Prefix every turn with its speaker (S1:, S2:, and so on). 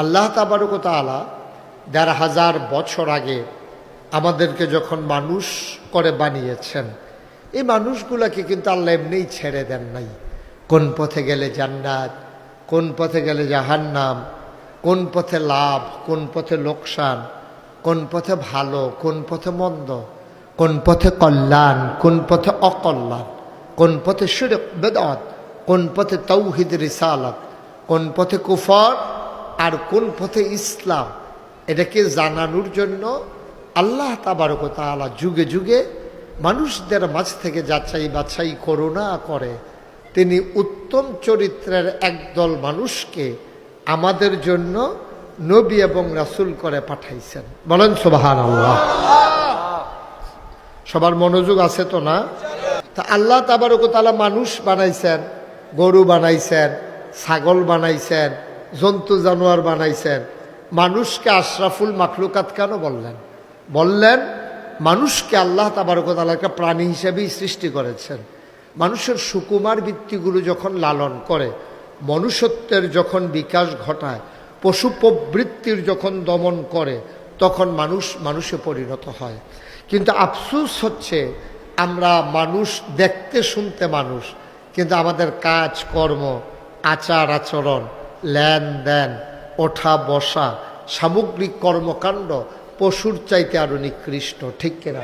S1: আল্লাহ তাবারক ওয়া তাআলা ১,৫০০ বছর আগে আমাদেরকে যখন মানুষ করে বানিয়েছেন, এই মানুষগুলোকে কিন্তু আল্লাহ এমনিই ছেড়ে দেন নাই। কোন পথে গেলে জান্নাত, কোন পথে গেলে জাহান্নাম, কোন পথে লাভ, কোন পথে লোকসান, কোন পথে ভালো, কোন পথে মন্দ, কোন পথে কল্যাণ, কোন পথে অকল্যাণ, কোন পথে শিরক বেদাত, কোন পথে তাওহীদ রিসালাত, কোন পথে কুফর আর কোন পথে ইসলাম, এটাকে জানানোর জন্য আল্লাহ তাবারক ওয়া তাআলা যুগে যুগে মানুষদের মাঝ থেকে যাচাই বাছাই করুণা করে তিনি উত্তম চরিত্রের একদল মানুষকে আমাদের জন্য নবী এবং রাসূল করে পাঠাইছেন। বলেন সুবহানাল্লাহ। সবার মনোযোগ আছে তো না? তা আল্লাহ তাবারক ওয়া তাআলা মানুষ বানাইছেন, গরু বানাইছেন, ছাগল বানাইছেন, জন্তু জানোয়ার বানাইছেন। মানুষকে আশরাফুল মাখলুকাত কেন বললেন? বললেন মানুষকে আল্লাহ তাবারক ওয়া তাআলা একটা প্রাণী হিসেবেই সৃষ্টি করেছেন। মানুষের সুকুমার বৃত্তিগুলো যখন লালন করে, মনুষ্যত্বের যখন বিকাশ ঘটায়, পশু প্রবৃত্তির যখন দমন করে, তখন মানুষে পরিণত হয়। কিন্তু আফসোস হচ্ছে আমরা মানুষ, দেখতে শুনতে মানুষ, কিন্তু আমাদের কাজ কর্ম, আচার আচরণ, লেনদেন, ওঠা বসা, সামগ্রিক কর্মকাণ্ড পশুর চাইতে আরো নিকৃষ্ট। ঠিক কিনা?